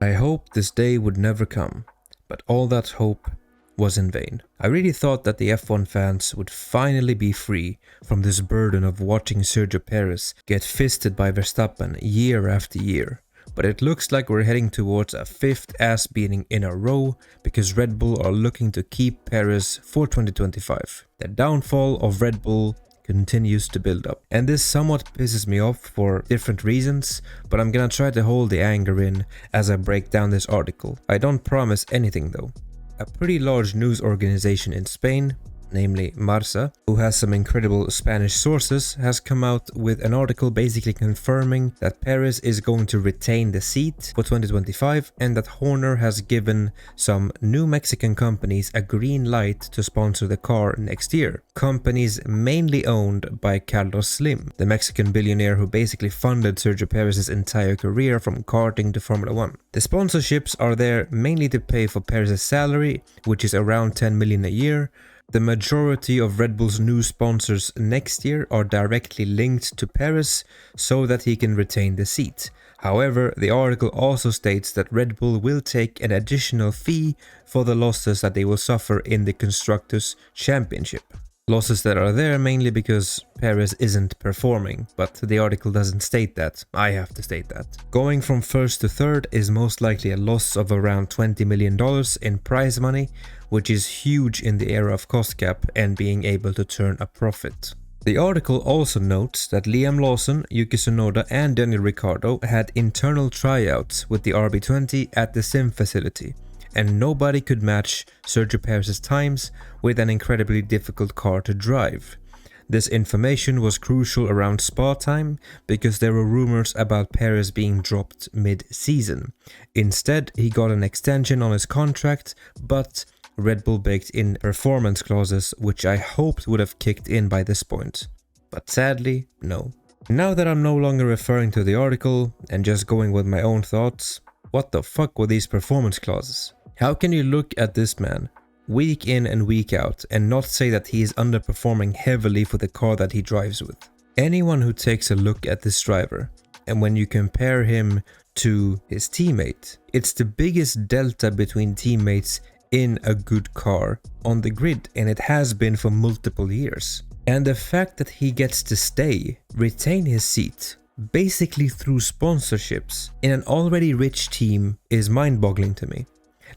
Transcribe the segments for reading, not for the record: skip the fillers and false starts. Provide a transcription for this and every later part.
I hoped this day would never come, but all that hope was in vain. I really thought that the F1 fans would finally be free from this burden of watching Sergio Perez get fisted by Verstappen year after year. But it looks like we're heading towards a 5th ass beating in a row because Red Bull are looking to keep Perez for 2025. The downfall of Red Bull continues to build up, and this somewhat pisses me off for different reasons, but I'm gonna try to hold the anger in as I break down this article. I don't promise anything though. A pretty large news organization in Spain, namely Marca, who has some incredible Spanish sources, has come out with an article basically confirming that Perez is going to retain the seat for 2025 and that Horner has given some new Mexican companies a green light to sponsor the car next year. Companies mainly owned by Carlos Slim, the Mexican billionaire who basically funded Sergio Perez's entire career from karting to Formula 1. The sponsorships are there mainly to pay for Perez's salary, which is around 10 million a year. The majority of Red Bull's new sponsors next year are directly linked to Perez so that he can retain the seat. However, the article also states that Red Bull will take an additional fee for the losses that they will suffer in the Constructors' Championship. Losses that are there mainly because Perez isn't performing, but the article doesn't state that. I have to state that. Going from 1st to 3rd is most likely a loss of around $20 million in prize money, which is huge in the era of cost cap and being able to turn a profit. The article also notes that Liam Lawson, Yuki Tsunoda and Daniel Ricciardo had internal tryouts with the RB20 at the sim facility, and nobody could match Sergio Perez's times with an incredibly difficult car to drive. This information was crucial around Spa time because there were rumors about Perez being dropped mid-season. Instead, he got an extension on his contract, but Red Bull baked in performance clauses which I hoped would have kicked in by this point. But sadly, no. Now that I'm no longer referring to the article and just going with my own thoughts, what the fuck were these performance clauses? How can you look at this man week in and week out and not say that he is underperforming heavily for the car that he drives with? Anyone who takes a look at this driver, and when you compare him to his teammate, it's the biggest delta between teammates in a good car on the grid, and it has been for multiple years. And the fact that he gets to retain his seat, basically through sponsorships in an already rich team is mind-boggling to me.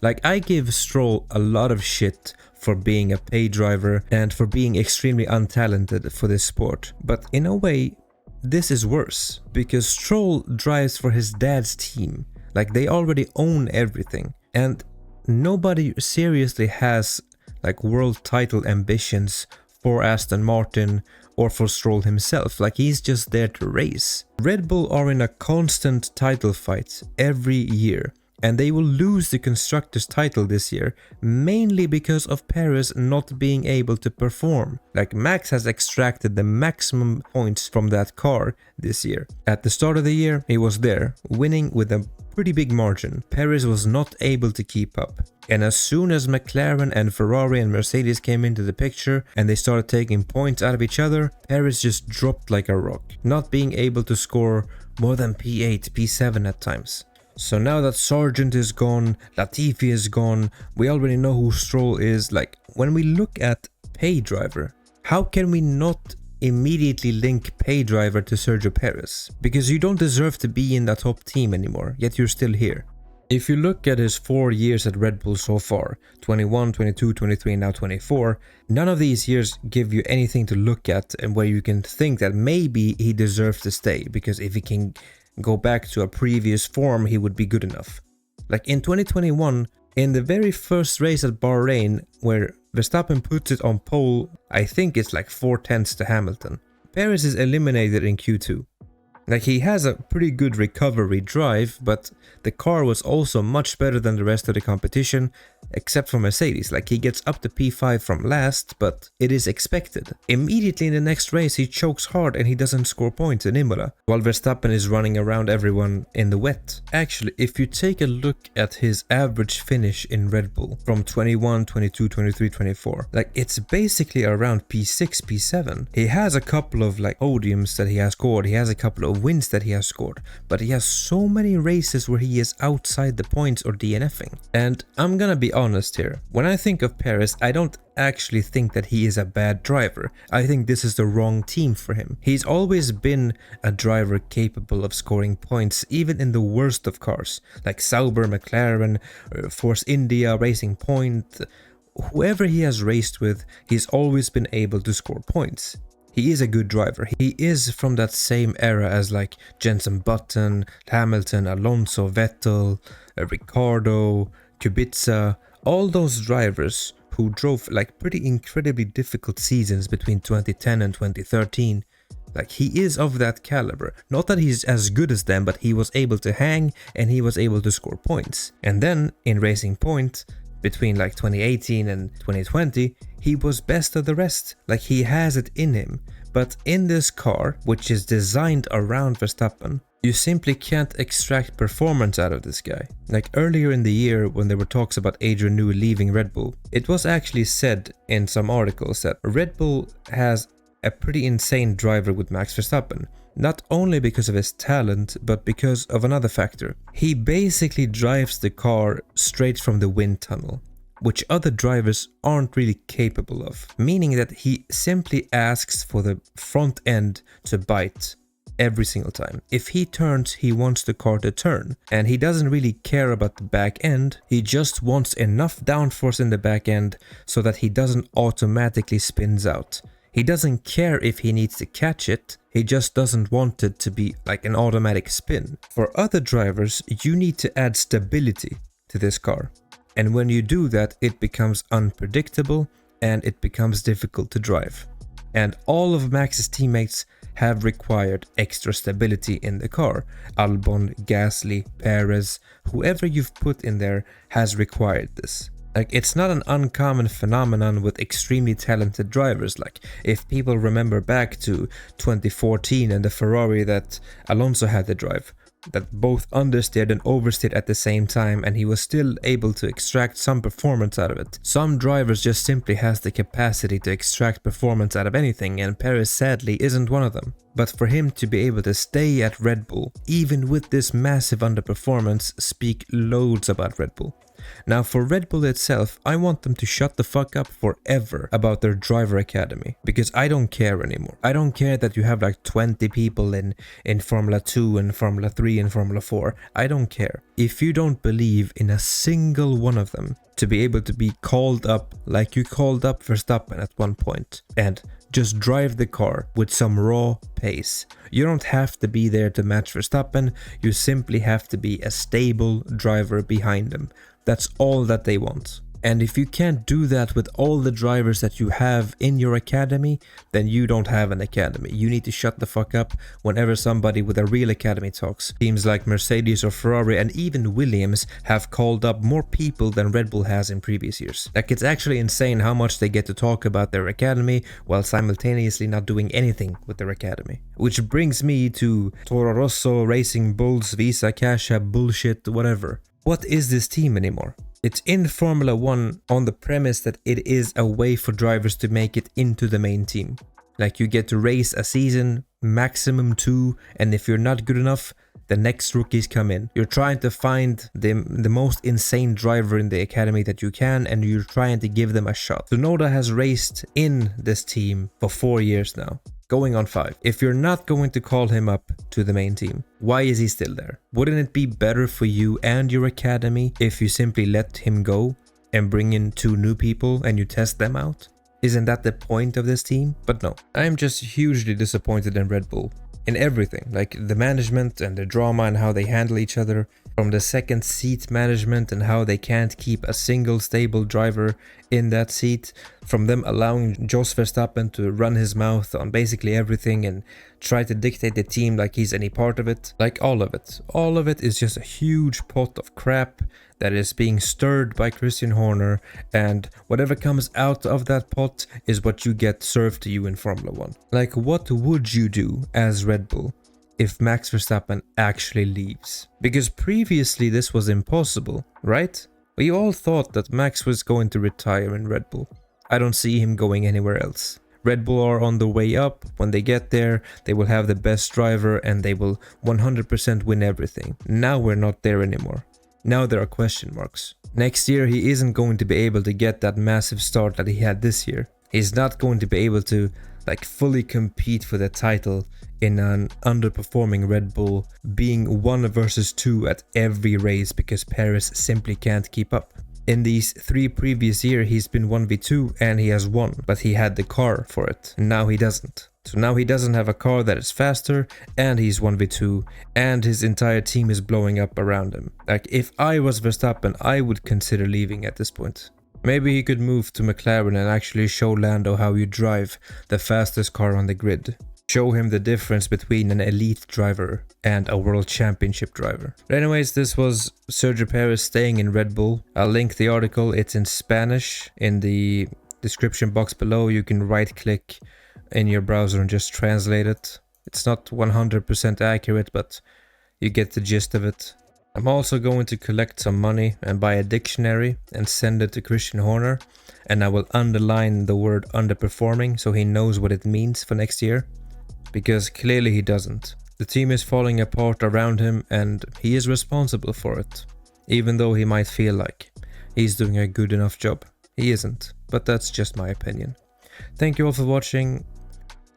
Like, I give Stroll a lot of shit for being a pay driver and for being extremely untalented for this sport, but in a way this is worse because Stroll drives for his dad's team. Like, they already own everything, and nobody seriously has like world title ambitions for Aston Martin or for Stroll himself. Like, he's just there to race. Red Bull are in a constant title fight every year, and they will lose the Constructors' title this year mainly because of Perez not being able to perform. Like, Max has extracted the maximum points from that car this year. At the start of the year, he was there, winning with a pretty big margin. Perez was not able to keep up. And as soon as McLaren and Ferrari and Mercedes came into the picture and they started taking points out of each other, Perez just dropped like a rock, not being able to score more than P8, P7 at times. So now that Sargent is gone, Latifi is gone, we already know who Stroll is. Like, when we look at pay driver, how can we not immediately link pay driver to Sergio Perez? Because you don't deserve to be in that top team anymore, yet you're still here. If you look at his 4 years at Red Bull so far, 21, 22, 23 and now 24, none of these years give you anything to look at and where you can think that maybe he deserves to stay, because if he can go back to a previous form, he would be good enough. Like in 2021, in the very first race at Bahrain, where Verstappen puts it on pole, I think it's like 4/10 to Hamilton, Perez is eliminated in Q2. Like, he has a pretty good recovery drive, but the car was also much better than the rest of the competition, except for Mercedes. Like, he gets up to P5 from last, but it is expected. Immediately in the next race, he chokes hard and he doesn't score points in Imola, while Verstappen is running around everyone in the wet. Actually, if you take a look at his average finish in Red Bull from 21, 22, 23, 24, like, it's basically around P6, P7. He has a couple of like podiums that he has scored. He has a couple of of wins that he has scored, but he has so many races where he is outside the points or DNFing. And I'm gonna be honest here, when I think of Perez, I don't actually think that he is a bad driver. I think this is the wrong team for him. He's always been a driver capable of scoring points even in the worst of cars, like Sauber, McLaren, Force India, Racing Point. Whoever he has raced with, he's always been able to score points. He is a good driver. He is from that same era as like Jenson Button, Hamilton, Alonso, Vettel, Ricciardo, Kubica, all those drivers who drove like pretty incredibly difficult seasons between 2010 and 2013. Like, he is of that caliber. Not that he's as good as them, but he was able to hang and he was able to score points. And then in Racing Point, between like 2018 and 2020, he was best of the rest. Like, he has it in him. But in this car, which is designed around Verstappen, you simply can't extract performance out of this guy. Like earlier in the year when there were talks about Adrian Newey leaving Red Bull, it was actually said in some articles that Red Bull has a pretty insane driver with Max Verstappen. Not only because of his talent, but because of another factor. He basically drives the car straight from the wind tunnel, which other drivers aren't really capable of. Meaning that he simply asks for the front end to bite every single time. If he turns, he wants the car to turn, and he doesn't really care about the back end. He just wants enough downforce in the back end so that he doesn't automatically spins out. He doesn't care if he needs to catch it, he just doesn't want it to be like an automatic spin. For other drivers, you need to add stability to this car. And when you do that, it becomes unpredictable and it becomes difficult to drive. And all of Max's teammates have required extra stability in the car. Albon, Gasly, Perez, whoever you've put in there has required this. Like, it's not an uncommon phenomenon with extremely talented drivers. Like, if people remember back to 2014 and the Ferrari that Alonso had to drive, that both understeered and oversteered at the same time, and he was still able to extract some performance out of it. Some drivers just simply has the capacity to extract performance out of anything, and Perez sadly isn't one of them. But for him to be able to stay at Red Bull, even with this massive underperformance, speak loads about Red Bull. Now for Red Bull itself, I want them to shut the fuck up forever about their driver academy, because I don't care anymore. I don't care that you have like 20 people in Formula 2 and Formula 3 and Formula 4. I don't care. If you don't believe in a single one of them to be able to be called up like you called up Verstappen at one point and just drive the car with some raw pace. You don't have to be there to match Verstappen, you simply have to be a stable driver behind them. That's all that they want. And if you can't do that with all the drivers that you have in your academy, then you don't have an academy. You need to shut the fuck up whenever somebody with a real academy talks. Teams like Mercedes or Ferrari and even Williams have called up more people than Red Bull has in previous years. Like, it's actually insane how much they get to talk about their academy while simultaneously not doing anything with their academy. Which brings me to Toro Rosso, Racing Bulls, Visa, Cash App, bullshit, whatever. What is this team anymore? It's in Formula 1 on the premise that it is a way for drivers to make it into the main team. Like, you get to race a season, maximum 2, and if you're not good enough, the next rookies come in. You're trying to find the most insane driver in the academy that you can, and you're trying to give them a shot. Tsunoda has raced in this team for 4 years now, going on 5. If you're not going to call him up to the main team, why is he still there? Wouldn't it be better for you and your academy if you simply let him go and bring in 2 new people and you test them out? Isn't that the point of this team? But no, I'm just hugely disappointed in Red Bull. In everything, like the management and the drama and how they handle each other, from the second seat management and how they can't keep a single stable driver in that seat, from them allowing Jos Verstappen to run his mouth on basically everything and try to dictate the team like he's any part of it. Like, all of it is just a huge pot of crap that is being stirred by Christian Horner, and whatever comes out of that pot is what you get served to you in Formula 1. Like, what would you do as Red Bull if Max Verstappen actually leaves? Because previously this was impossible, right? We all thought that Max was going to retire in Red Bull. I don't see him going anywhere else. Red Bull are on the way up. When they get there, they will have the best driver and they will 100% win everything. Now we're not there anymore. Now there are question marks. Next year he isn't going to be able to get that massive start that he had this year. He's not going to be able to fully compete for the title in an underperforming Red Bull, being 1 versus 2 at every race because Perez simply can't keep up. In these 3 previous years, he's been 1v2 and he has won, but he had the car for it. And now he doesn't. So now he doesn't have a car that is faster, and he's 1v2, and his entire team is blowing up around him. If I was Verstappen, I would consider leaving at this point. Maybe he could move to McLaren and actually show Lando how you drive the fastest car on the grid. Show him the difference between an elite driver and a world championship driver. But anyways, this was Sergio Perez staying in Red Bull. I'll link the article. It's in Spanish in the description box below. You can right click in your browser and just translate it. It's not 100% accurate, but you get the gist of it. I'm also going to collect some money and buy a dictionary and send it to Christian Horner, and I will underline the word underperforming so he knows what it means for next year, because clearly he doesn't. The team is falling apart around him and he is responsible for it, even though he might feel like he's doing a good enough job. He isn't, but that's just my opinion. Thank you all for watching,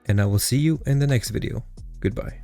and I will see you in the next video. Goodbye.